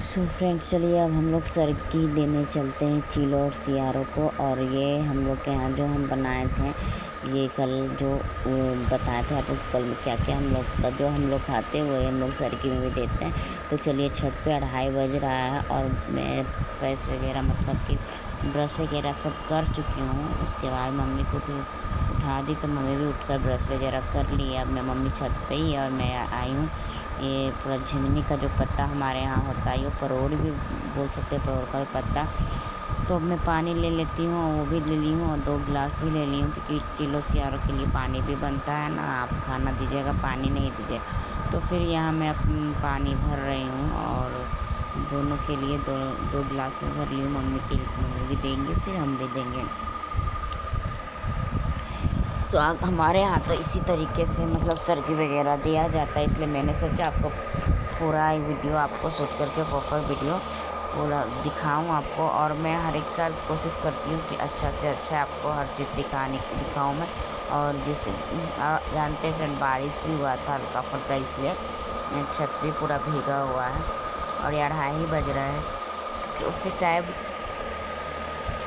So friends, चलिए अब हम लोग सर्की देने चलते हैं चीलो और सियारों को। और ये हम लोग के यहाँ जो हम बनाए थे, ये कल जो बताए थे आप लोग, कल में क्या क्या हम लोग का जो हम लोग खाते हैं वही हम लोग सर्की में भी देते हैं। तो चलिए, छत पे 2:30 बज रहा है और मैं फ्रेश वगैरह मतलब कि ब्रश वगैरह सब कर चुकी हूँ। उसके बाद मम्मी को भी उठा दी तो मम्मी भी उठकर ब्रश वगैरह कर ली। अब मैं मम्मी छत पे ही और मैं आई हूँ। ये पूरा झिंगनी का जो पत्ता हमारे यहाँ होता है, ये परोड़ भी बोल सकते हैं, परोड़ का भी पत्ता। तो अब मैं पानी ले लेती हूँ, वो भी ले ली हूँ और 2 गिलास भी ले ली हूँ, क्योंकि चीलो सियारों के लिए पानी भी बनता है ना। आप खाना दीजिएगा, पानी नहीं दीजिए। तो फिर यहाँ मैं पानी भर रही हूँ और दोनों के लिए दो गिलास में भर ली हूँ। मम्मी के लिए मम्मी भी देंगे, फिर हम भी देंगे। हमारे यहाँ तो इसी तरीके से मतलब सर्की वगैरह दिया जाता है, इसलिए मैंने सोचा आपको पूरा एक वीडियो आपको शूट करके प्रॉपर वीडियो पूरा दिखाऊं आपको। और मैं हर एक साल कोशिश करती हूँ कि अच्छा से अच्छा आपको हर चीज़ दिखाऊं मैं। और जैसे जानते हैं फ्रेंड, बारिश भी हुआ था हल्का फुल्का, इसलिए छत भी पूरा भीगा हुआ है। और ये 2:30 बज रहा है, तो उसी टाइम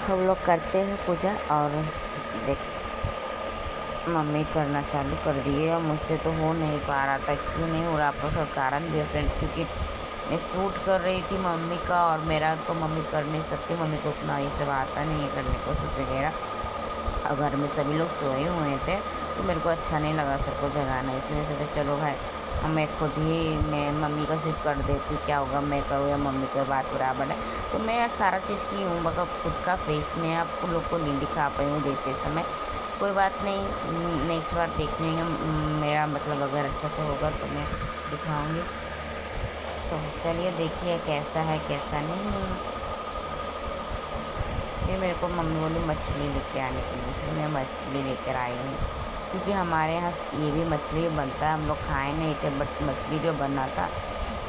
हम लोग करते हैं पूजा। और देख मम्मी करना चालू कर दिए और मुझसे तो हो नहीं पा रहा था। क्यों नहीं हो रहा, आप लोग सब कारण भी है फ्रेंड्स, क्योंकि मैं शूट कर रही थी मम्मी का, और मेरा तो मम्मी कर नहीं सकती, मम्मी को उतना ये सब आता नहीं है करने को शूट वगैरह। और घर में सभी लोग सोए हुए थे तो मेरे को अच्छा नहीं लगा सबको जगाना, इसलिए सोचा चलो भाई मैं खुद ही मैं मम्मी का सिर्फ कर देती, क्या होगा मैं करूँ या मम्मी की बात बराबर है। तो मैं सारा चीज़ की हूँ, मतलब खुद का फेस मैं आप लोग को नहीं दिखा पाई हूँ देते समय। कोई बात नहीं, नेक्स्ट बार देखेंगे मेरा मतलब अगर अच्छा से होगा तो मैं दिखाऊंगी। सो चलिए देखिए कैसा है कैसा नहीं। फिर मेरे को मम्मी बोली मछली लेके आने के लिए, फिर मैं मछली लेकर आई हूँ, क्योंकि हमारे यहाँ ये भी मछली बनता है। हम लोग खाए नहीं थे, बट मछली जो बना था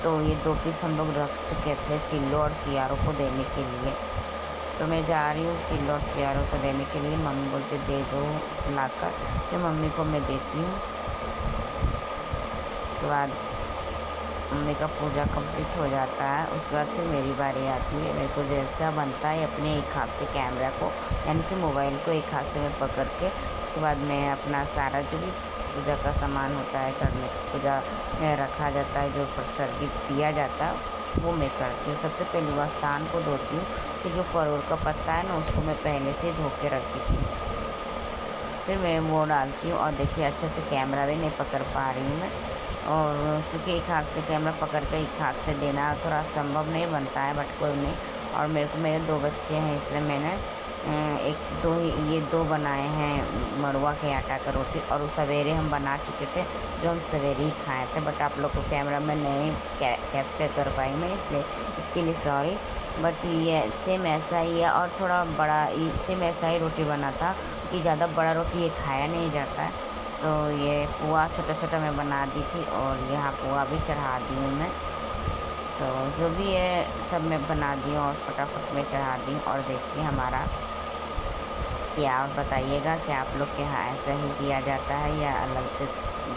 तो ये 2 पीस हम लोग रख चुके थे चिल्लो और सियारों को देने के लिए। तो मैं जा रही हूँ चिल्लो और सियारों को देने के लिए। मम्मी बोलते दे दो लाकर, फिर मम्मी को मैं देती हूँ। उसके बाद मम्मी का पूजा कंप्लीट हो जाता है, उसके बाद फिर मेरी बारी आती है। मेरे को जैसा बनता है अपने एक हाथ से कैमरा को यानी कि मोबाइल को एक हाथ से मैं पकड़ के, उसके बाद मैं अपना सारा जो भी पूजा का सामान होता है करने पूजा में रखा जाता है, जो प्रसाद दिया जाता है वो मैं करती हूँ। सबसे पहले वह स्थान को धोती हूँ, कि जो परोड़ का पत्ता है ना उसको मैं पहले से धो के रखी थी, फिर मैं वो डालती हूँ। और देखिए अच्छे से कैमरा भी नहीं पकड़ पा रही हूँ मैं, और क्योंकि एक हाथ से कैमरा पकड़ के एक हाथ से देना थोड़ा संभव नहीं बनता है, बट कोई नहीं। और मेरे 2 बच्चे हैं, इसलिए मैंने ये 2 बनाए हैं मड़ुआ के आटा का रोटी, और वो सवेरे हम बना चुके थे, जो हम सवेरे ही खाए थे, बट आप लोग को कैमरा में नहीं कैप्चर कर पाई मैं, इसलिए इसके लिए सॉरी। बट ये सेम ऐसा ही है, और थोड़ा बड़ा सेम ऐसा ही रोटी बना था, कि ज़्यादा बड़ा रोटी ये खाया नहीं जाता है। तो ये पुआ छोटा छोटा मैं बना दी थी, और यहाँ पुआ भी चढ़ा दी हूँ मैं। तो जो भी है सब मैं बना दी हूँ और फटाफट में चढ़ा दी हूँ। और देखिए हमारा क्या, आप बताइएगा कि आप लोग के यहाँ ऐसा ही दिया जाता है या अलग से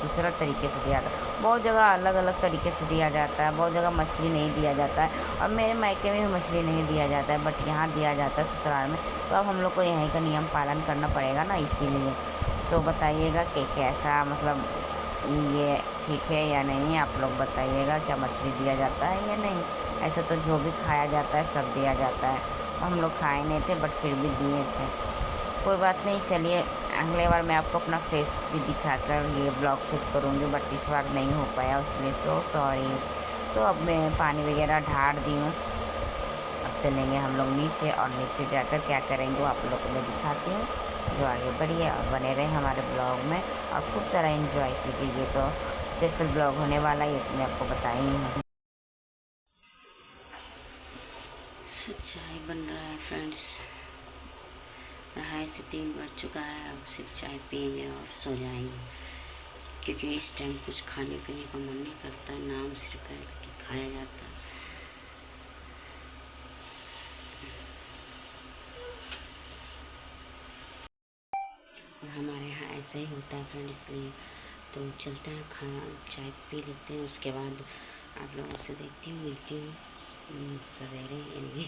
दूसरा तरीके से दिया जाता है। बहुत जगह अलग अलग तरीके से दिया जाता है, बहुत जगह मछली नहीं दिया जाता है, और मेरे मायके में भी मछली नहीं दिया जाता है, बट यहाँ दिया जाता है ससुराल में। तो अब हम लोग को यहीं का नियम पालन करना पड़ेगा ना, इसीलिए। सो बताइएगा कि कैसा मतलब ये ठीक है या नहीं, आप लोग बताइएगा क्या मछली दिया जाता है या नहीं। ऐसा तो जो भी खाया जाता है सब दिया जाता है, हम लोग खाए नहीं थे बट फिर भी दिए थे। कोई बात नहीं, चलिए अगले बार मैं आपको अपना फेस भी दिखाकर ये ब्लॉग शूट करूँगी, बट इस बार नहीं हो पाया, उसमें सो सॉरी। सो अब मैं पानी वगैरह ढार दी हूँ, अब चलेंगे हम लोग नीचे, और नीचे जाकर क्या करेंगे वो आप लोग को मैं दिखाती हूँ। जो आगे बढ़िए और बने रहे हमारे ब्लॉग में, और खूब सारा एंजॉय कीजिए। ये तो स्पेशल ब्लॉग होने वाला है, ये तो मैं आपको बताई हूँ। चाय बन रहा है फ्रेंड्स, 2:30 से 3 बज चुका है। अब सिर्फ चाय पियेंगे और सो जाएंगे, क्योंकि इस टाइम कुछ खाने पीने का मन नहीं करता है, नाम सिर्फ है कि खाया जाता है। और हमारे यहाँ ऐसा ही होता है फ्रेंड, इसलिए तो चलते हैं खाना चाय पी लेते हैं, उसके बाद आप लोगों से देखती हूँ मिलती हूँ। सवेरे यानी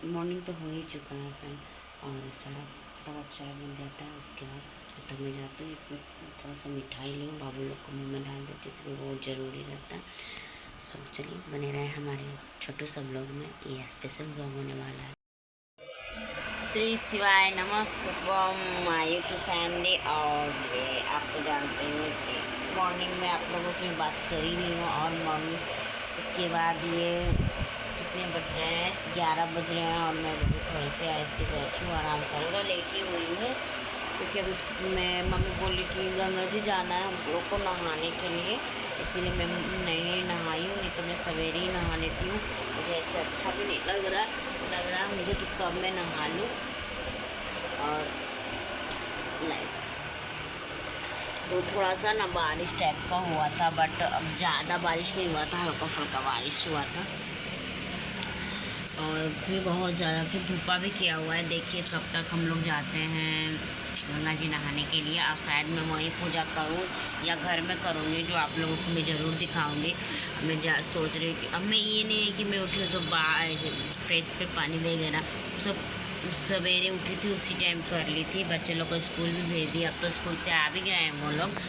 मॉर्निंग तो हो ही चुका है फ्रेंड, और सारा फटाफट चाय बन जाता है। उसके बाद तब मैं जाती हूँ थोड़ा सा मिठाई ले बाबू लोग को मुँह में डाल देती हूँ क्योंकि बहुत ज़रूरी रहता है। सो चलिए बने रहे हमारे छोटू सा ब्लॉग में, ये स्पेशल ब्लॉग होने वाला है। श्री शिवाय नमस्ते माय यूट्यूब फैमिली। और ये आपको जानते हैं कि मॉर्निंग में आप लोगों से मैं बात कर ही नहीं हूँ, और मम्मी उसके बाद ये कितने बज रहे हैं, 11 बज रहे हैं, और मैं अभी थोड़े से ऐसे बैठी हूँ, आराम करूँगा, लेटी हुई हूँ क्योंकि अभी मैं मम्मी बोली कि गंगा जी जाना है हम लोग को नहाने के लिए, इसीलिए मैं नहीं नहाई हूँ, नहीं तो मैं सवेरे ही नहा लेती हूँ। मुझे ऐसे अच्छा भी नहीं लग रहा मुझे कि कब मैं नहा लूँ। और नहीं तो थोड़ा सा ना बारिश टाइप का हुआ था, बट अब ज़्यादा बारिश नहीं हुआ था, हल्का फुल्का बारिश हुआ था, और फिर बहुत ज़्यादा फिर धूपा भी किया हुआ है। देखिए कब तक हम लोग जाते हैं गंगा जी नहाने के लिए, और शायद मैं वहीं पूजा करूं या घर में करूंगी, जो आप लोगों को मैं ज़रूर दिखाऊंगी। मैं सोच रही हूँ कि अब मैं ये नहीं है कि मैं उठी हूँ तो फेस पे पानी वगैरह सब सवेरे उठी थी उसी टाइम कर ली थी। बच्चे लोग को स्कूल भी भेज दिया, अब तो स्कूल से आ भी गए हैं वो लोग।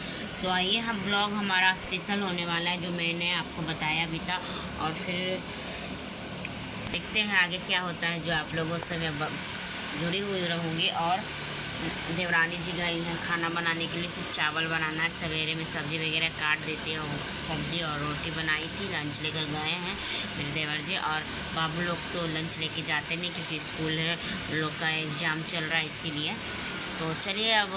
सो आइए हम ब्लॉग हमारा स्पेशल होने वाला है, जो मैंने आपको बताया भी था, और फिर देखते हैं आगे क्या होता है। जो आप लोगों से मैं जुड़ी हुई रहूँगी। और देवरानी जी गई हैं खाना बनाने के लिए, सिर्फ चावल बनाना है, सवेरे में सब्ज़ी वगैरह काट देती है, सब्ज़ी और रोटी बनाई थी, लंच लेकर गए हैं मेरे देवर जी। और बाबू लोग तो लंच लेके जाते नहीं क्योंकि स्कूल है, लोग का एग्ज़ाम चल रहा है इसीलिए। तो चलिए अब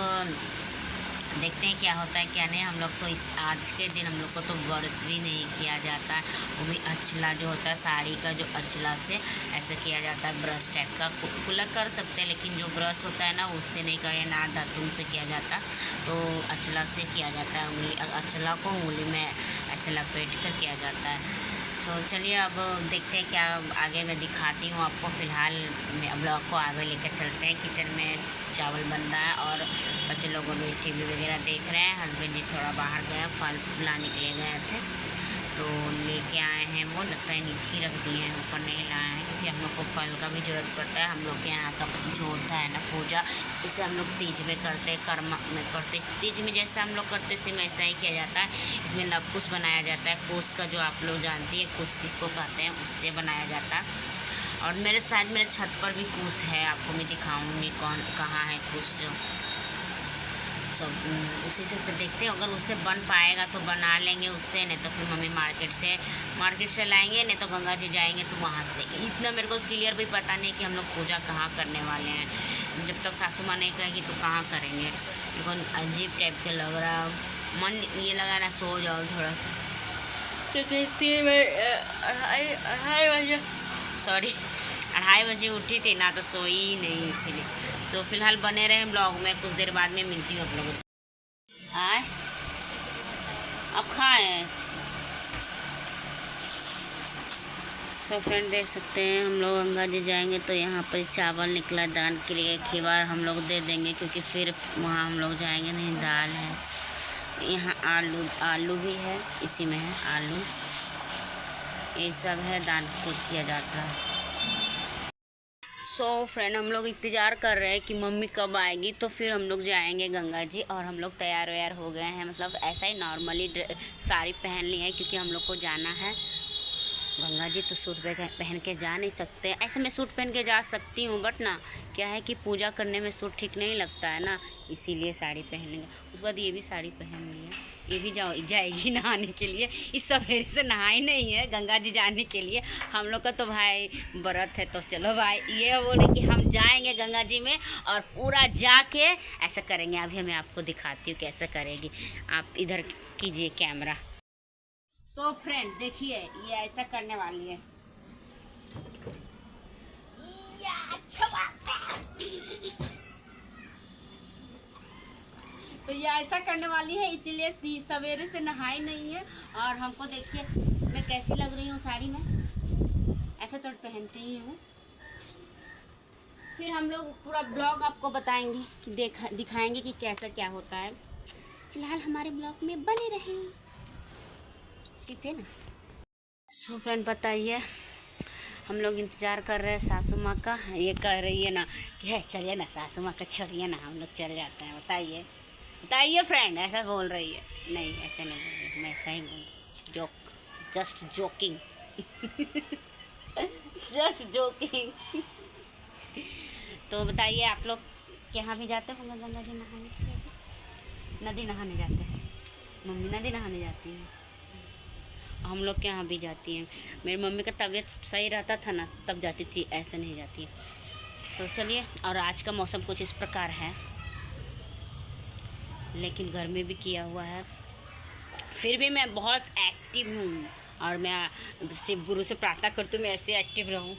देखते हैं क्या होता है क्या नहीं। हम लोग तो इस आज के दिन हम लोग को तो ब्रश भी नहीं किया जाता है, वो भी अचला जो होता है साड़ी का, जो अचला से ऐसे किया जाता है ब्रश टाइप का। कुल्ला कर सकते हैं लेकिन जो ब्रश होता है ना उससे नहीं करें ना, दातुन से किया जाता, तो अचला से किया जाता है। उंगली अचला को उंगली में ऐसे लपेट कर किया जाता है। तो चलिए अब देखते हैं क्या आगे मैं दिखाती हूँ आपको। फ़िलहाल मैं ब्लॉग को आगे लेकर चलते हैं। किचन में चावल बन रहा है और बच्चे लोगों भी टीवी वगैरह देख रहे हैं। हस्बैंड जी थोड़ा बाहर गए, फल लाने के लिए गए थे, तो लेके आए हैं। वो लगता है नीचे ही रख दिए हैं, ऊपर नहीं लाए हैं क्योंकि हम लोग को फल का भी ज़रूरत पड़ता है। हम लोग के यहाँ का जो होता है ना पूजा, इसे हम लोग तीज में करते, कर्म में करते। तीज में जैसा हम लोग करते सेम ऐसा ही किया जाता है। इसमें नवकुश बनाया जाता है, कुश का जो आप लोग जानती है कुश किसको कहते हैं, उससे बनाया जाता है। और मेरे साइड मेरे छत पर भी कुश है, आपको मैं दिखाऊँगी कौन कहाँ है कुश। सब उसी से तो देखते हैं, अगर उससे बन पाएगा तो बना लेंगे उससे, नहीं तो फिर मम्मी मार्केट से लाएंगे, नहीं तो गंगा जी जाएंगे तो वहाँ से लेंगे। इतना मेरे को क्लियर भी पता नहीं कि हम लोग पूजा कहाँ करने वाले हैं। जब तक सासू माँ नहीं कहेगी तो कहाँ करेंगे। लेकिन अजीब टाइप के लग रहा, मन ये लगा ना सो जाओ थोड़ा सा, क्योंकि 2:30 बजे उठी थी ना, तो सोई ही नहीं इसीलिए। सो फिलहाल बने रहे ब्लॉग में, कुछ देर बाद में मिलती हूँ आप लोगों से। आए अब खाएं। सो फ्रेंड देख सकते हैं हम लोग गंगा जी जाएंगे तो यहाँ पर चावल निकला दान के लिए, खीवार हम लोग दे देंगे क्योंकि फिर वहाँ हम लोग जाएंगे नहीं। दाल है यहाँ, आलू भी है, इसी में है आलू, ये सब है, दान को किया जाता है। सो फ्रेंड हम लोग इंतज़ार कर रहे हैं कि मम्मी कब आएगी, तो फिर हम लोग जाएंगे गंगा जी। और हम लोग तैयार व्यार हो गए हैं, मतलब ऐसा ही नॉर्मली साड़ी पहन ली है क्योंकि हम लोग को जाना है गंगा जी। तो सूट पहन के जा नहीं सकते, ऐसे मैं सूट पहन के जा सकती हूँ बट ना क्या है कि पूजा करने में सूट ठीक नहीं लगता है ना, इसीलिए साड़ी पहन लेंगे। उसके बाद ये भी साड़ी पहन ली है, ये भी जाएगी नहाने के लिए। इस सवेरे से नहाई नहीं है गंगा जी जाने के लिए, हम लोग का तो भाई व्रत है। तो चलो भाई ये बोले कि हम जाएंगे गंगा जी में और पूरा जाके ऐसा करेंगे। अभी मैं आपको दिखाती हूँ कैसे करेगी। आप इधर कीजिए कैमरा। तो फ्रेंड देखिए ये ऐसा करने वाली है, तो ये ऐसा करने वाली है, इसीलिए सवेरे से नहाई नहीं है। और हमको देखिए मैं कैसी लग रही हूँ साड़ी में, ऐसा तो पहनती ही हूँ। फिर हम लोग पूरा ब्लॉग आपको बताएंगे कि दिखाएंगे कि कैसा क्या होता है। फिलहाल हमारे ब्लॉग में बने रहें, ठीक है ना। सो फ्रेंड बताइए, हम लोग इंतज़ार कर रहे हैं सासू माँ का। ये कह रही है ना कि है चलिए ना सासू माँ का, छोड़िए ना हम लोग चल जाते हैं। बताइए बताइए फ्रेंड, ऐसा बोल रही है। नहीं ऐसे नहीं बोल रही, मैं ऐसा ही बोल, joke, just joking. Just joking. तो बताइए आप लोग यहाँ भी जाते होंगे गंगा जी नहाने के लिए? नदी नहाने जाते हैं, मम्मी नदी नहाने जाती है, हम लोग के यहाँ भी जाती हैं। मेरी मम्मी का तबीयत सही रहता था ना तब जाती थी, ऐसे नहीं जाती है। तो चलिए, और आज का मौसम कुछ इस प्रकार है, लेकिन गर्मी भी किया हुआ है। फिर भी मैं बहुत एक्टिव हूँ और मैं शिव गुरु से प्रार्थना करती हूँ मैं ऐसे एक्टिव रहूँ।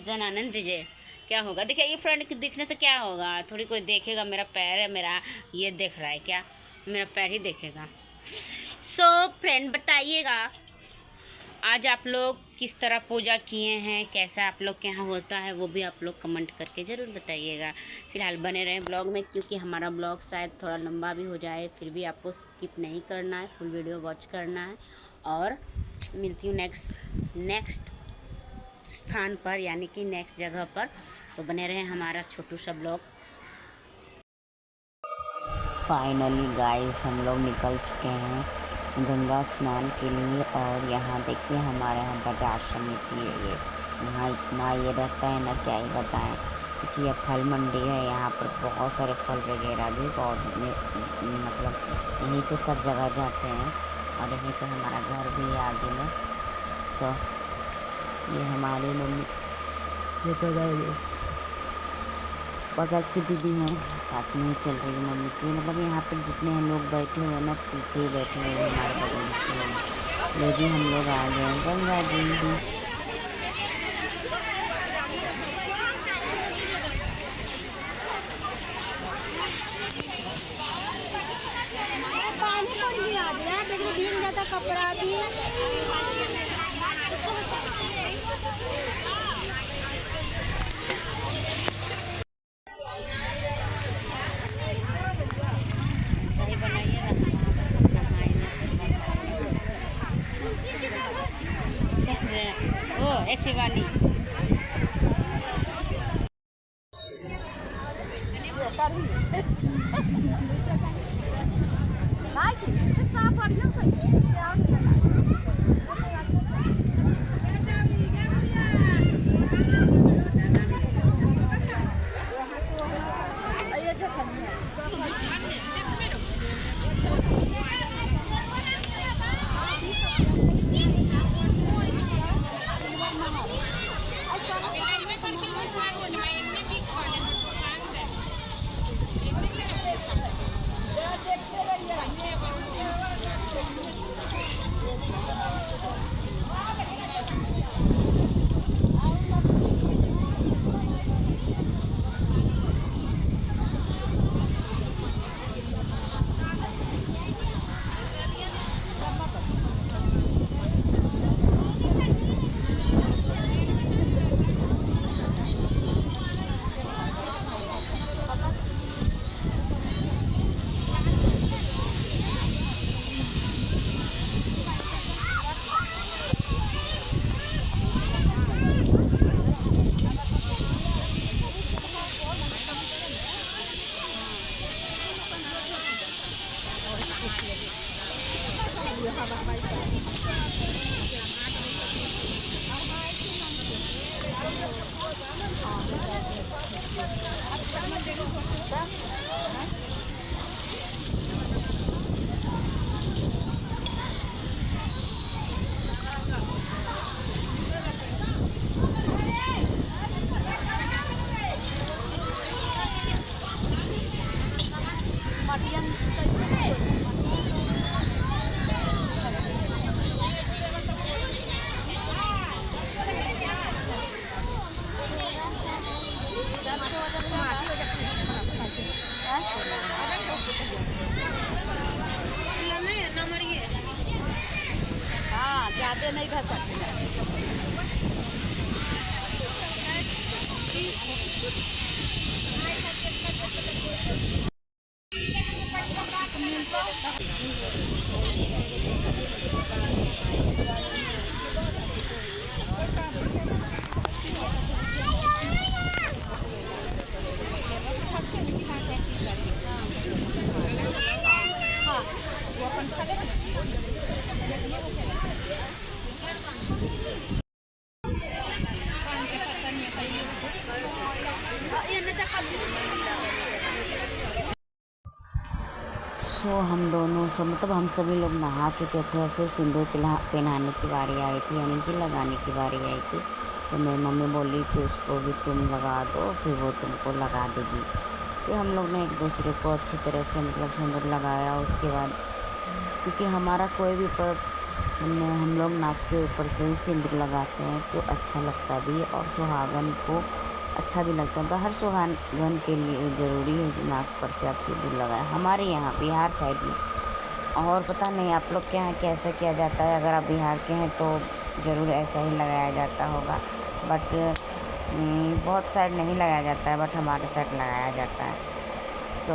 जनानंद दीजिए, क्या होगा? देखिए ये फ्रेंड के दिखने से क्या होगा? थोड़ी कोई देखेगा मेरा पैर है, मेरा ये देख रहा है क्या? मेरा पैर ही देखेगा। सो फ्रेंड बताइएगा आज आप लोग किस तरह पूजा किए हैं, कैसा आप लोग के यहाँ होता है, वो भी आप लोग कमेंट करके ज़रूर बताइएगा। फिलहाल बने रहें ब्लॉग में, क्योंकि हमारा ब्लॉग शायद थोड़ा लंबा भी हो जाए, फिर भी आपको स्किप नहीं करना है, फुल वीडियो वॉच करना है। और मिलती हूँ नेक्स्ट स्थान पर, यानी कि नेक्स्ट जगह पर। तो बने रहें हमारा छोटू सा ब्लॉग। फाइनली गाइस हम लोग निकल चुके हैं गंगा स्नान के लिए। और यहाँ देखिए हमारे यहाँ बाजार समिति है, ये यहाँ इतना ये रहता है ना, क्या ही बताएं। क्योंकि ये फल मंडी है, यहाँ पर बहुत सारे फल वगैरह भी बहुत मतलब यहीं से सब जगह जाते हैं। और यहीं पर हमारा घर भी है आगे में। सो ये हमारी मम्मी, ये बगल की दीदी हैं, साथ में ही चल रही है मम्मी की। मतलब यहाँ पर जितने हम लोग बैठे हुए हैं ना, पीछे ही बैठे हुए हैं हमारे बगल में। लो जी हम लोग आ गए गंगा जी भी। कपड़ा भी ऐसी वाली ज़्यादा नहीं खा सकते। सो हम दोनों से मतलब हम सभी लोग नहा चुके थे और फिर सिंदूर पहनाने की बारी आई थी, यानी कि लगाने की बारी आई थी। तो मेरी मम्मी बोली कि उसको भी तुम लगा दो, फिर वो तुमको लगा देगी। फिर हम लोग ने एक दूसरे को अच्छी तरह से मतलब सिंदूर लगाया। उसके बाद क्योंकि हमारा कोई भी पर हम लोग नाक के ऊपर से ही सिंदूर लगाते हैं तो अच्छा लगता भी है और सुहागन को अच्छा भी लगता है। तो हर सुहागन के लिए ज़रूरी है कि नाक पर से आप सिंदूर लगाएं। हमारे यहाँ बिहार साइड में, और पता नहीं आप लोग के यहाँ कैसे किया जाता है, अगर आप बिहार के हैं तो ज़रूर ऐसा ही लगाया जाता होगा। बट बहुत साइड नहीं लगाया जाता है, बट हमारे साइड लगाया जाता है। सो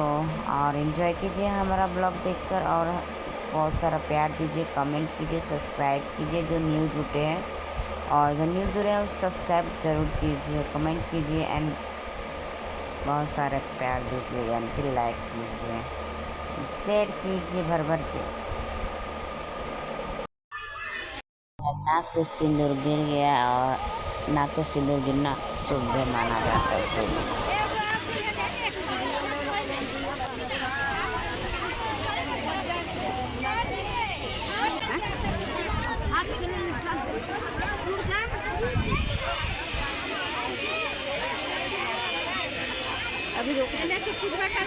और इन्जॉय कीजिए हमारा ब्लॉग देखकर और बहुत सारा प्यार दीजिए, कमेंट कीजिए, सब्सक्राइब कीजिए। जो न्यू जुटे हैं और जो न्यू जुड़े हैं सब्सक्राइब ज़रूर कीजिए, कमेंट कीजिए एंड बहुत सारा प्यार दीजिए, यानी कि लाइक कीजिए, शेयर कीजिए भर भर के। नाक पे सिंदूर गिर गया और नाक पे सिंदूर गिरना शुभ माना जाता है, शुभ। अभी रोकने से कुछ करने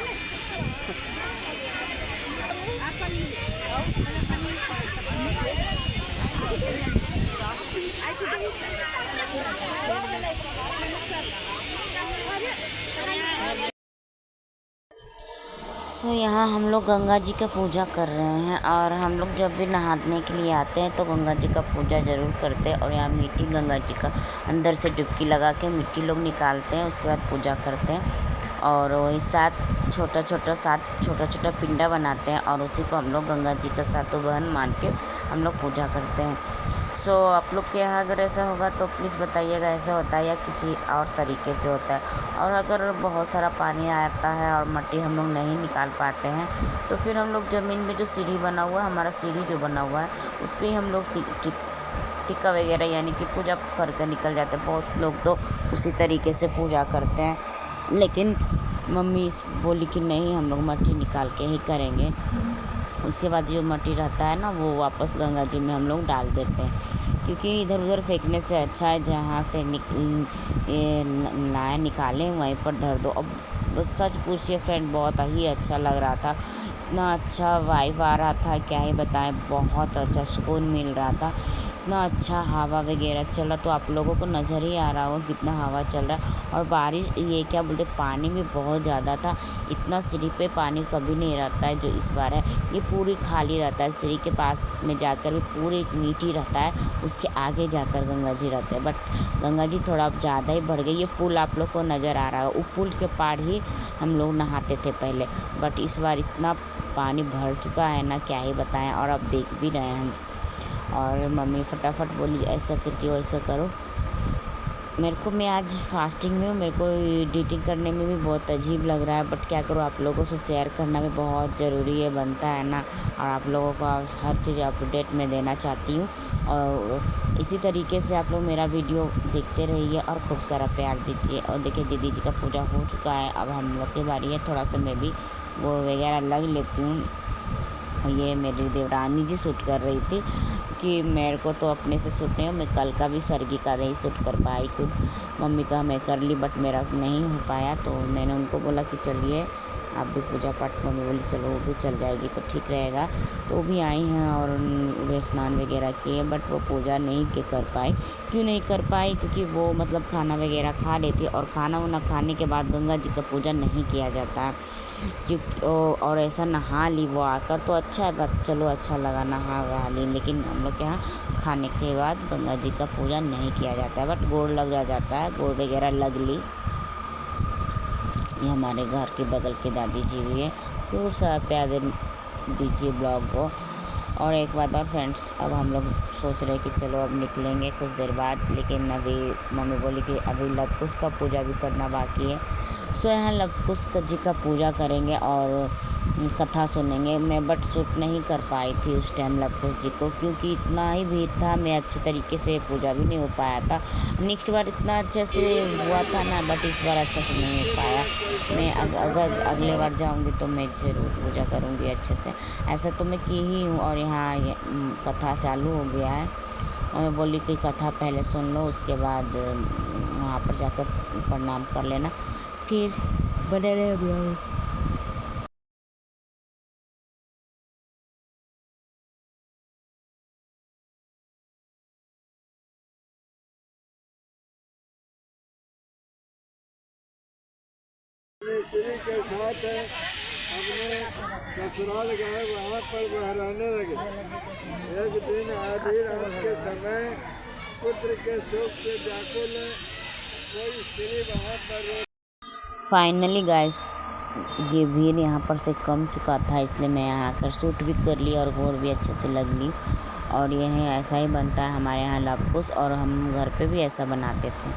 सो यहाँ हम लोग गंगा जी का पूजा कर रहे हैं और हम लोग जब भी नहाने के लिए आते हैं तो गंगा जी का पूजा ज़रूर करते हैं। और यहाँ मिट्टी गंगा जी का अंदर से डुबकी लगा के मिट्टी लोग निकालते हैं, उसके बाद पूजा करते हैं। और वही सात छोटा पिंडा बनाते हैं और उसी को हम लोग गंगा जी का सातों बहन मान के हम लोग पूजा करते हैं। सो आप लोग के यहाँ अगर ऐसा होगा तो प्लीज़ बताइएगा, ऐसा होता है या किसी और तरीके से होता है। और अगर बहुत सारा पानी आता है और मिट्टी हम लोग नहीं निकाल पाते हैं तो फिर हम लोग ज़मीन में जो सीढ़ी बना हुआ है, हमारा सीढ़ी जो बना हुआ है, उस पर ही हम लोग टिक्का वगैरह यानी कि पूजा करके निकल जाते हैं। बहुत लोग तो उसी तरीके से पूजा करते हैं, लेकिन मम्मी बोली कि नहीं, हम लोग मिट्टी निकाल के ही करेंगे। उसके बाद जो मिट्टी रहता है ना वो वापस गंगा जी में हम लोग डाल देते हैं, क्योंकि इधर उधर फेंकने से अच्छा है जहाँ से निकालें वहीं पर धर दो। अब सच पूछिए फ्रेंड, बहुत ही अच्छा लग रहा था, इतना अच्छा वाइब आ रहा था, क्या ही बताएं, बहुत अच्छा सुकून मिल रहा था, इतना अच्छा हवा वगैरह चल रहा। तो आप लोगों को नज़र ही आ रहा होगा कितना हवा चल रहा है। और बारिश, ये क्या बोलते, पानी भी बहुत ज़्यादा था। इतना सीढ़ी पे पानी कभी नहीं रहता है जो इस बार है, ये पूरी खाली रहता है। सीढ़ी के पास में जाकर भी पूरी मिट्टी रहता है, उसके आगे जाकर गंगा जी रहते हैं। बट गंगा जी थोड़ा ज़्यादा ही बढ़ गई। ये पुल आप लोग को नज़र आ रहा है, वो पुल के पार ही हम लोग नहाते थे पहले, बट इस बार इतना पानी भर चुका है ना, क्या ही बताएं। और अब देख भी रहे हैं हम। और मम्मी फटाफट बोली ऐसा करती हो, ऐसा करो। मेरे को, मैं आज फास्टिंग में हूँ, मेरे को एडिटिंग करने में भी बहुत अजीब लग रहा है, बट क्या करूँ, आप लोगों से शेयर करना भी बहुत ज़रूरी है, बनता है ना। और आप लोगों को हर चीज़ अपडेट में देना चाहती हूँ। और इसी तरीके से आप लोग मेरा वीडियो देखते रहिए और खूब सारा प्यार दीजिए। और देखिए दीदी जी का पूजा हो चुका है, अब हम लोग की बारी है। थोड़ा सा मैं भी गुड़ वगैरह लग लेती हूँ। ये मेरी देवरानी जी शूट कर रही थी कि मेरे को तो अपने से शूट नहीं हो, मैं कल का भी सरगी का नहीं शूट कर पाई खुद। मम्मी का मैं कर ली बट मेरा नहीं हो पाया, तो मैंने उनको बोला कि चलिए आप भी पूजा पाठ, मम्मी बोली चलो वो भी चल जाएगी तो ठीक रहेगा। तो वो भी आई हैं और वे स्नान वगैरह किए, बट वो पूजा नहीं कर पाई। क्यों नहीं कर पाई? क्योंकि वो मतलब खाना वगैरह खा लेती, और खाना वाना खाने के बाद गंगा जी का पूजा नहीं किया जाता है। क्योंकि और ऐसा नहा ली वो आकर तो अच्छा है, बट चलो अच्छा लगा नहा वहा ली, लेकिन हम लोग के यहाँ खाने के बाद गंगा जी का पूजा नहीं किया जाता है, बट गोड़ लग जाता है, गोड़ वगैरह लग ली। ये हमारे घर के बगल के दादी जी भी है, खूब सारा दीजिए ब्लॉग को। और एक बात और फ्रेंड्स, अब हम लोग सोच रहे कि चलो अब निकलेंगे कुछ देर बाद, लेकिन अभी मम्मी बोली कि अभी लव कुश का पूजा भी करना बाकी है। सो यहाँ लव कुश जी का पूजा करेंगे और कथा सुनेंगे। मैं बट शूट नहीं कर पाई थी उस टाइम लव कुश जी को, क्योंकि इतना ही भीड़ था, मैं अच्छे तरीके से पूजा भी नहीं हो पाया था। नेक्स्ट बार इतना अच्छे से हुआ था ना, बट इस बार अच्छा से नहीं हो पाया। मैं अगर अगले बार जाऊंगी तो मैं ज़रूर पूजा करूंगी अच्छे से। ऐसा तो मैं की ही हूँ। और यहाँ कथा चालू हो गया है और मैं बोली कि कथा पहले सुन लो, उसके बाद वहाँ पर जाकर प्रणाम कर लेना, फिर बने रहे ब्लॉग। स्त्री के साथ अपने ससुराल गए, वहाँ पर वह रहने लगे। एक दिन आधी रात के समय पुत्र के शोक से व्याकुल कोई स्त्री वहाँ पर फाइनली गाइस, ये भीड़ यहाँ पर से कम चुका था, इसलिए मैं यहाँ आकर शूट भी कर ली और घोर भी अच्छे से लग ली। और यह ऐसा ही बनता है हमारे यहाँ लव कुश, और हम घर पे भी ऐसा बनाते थे।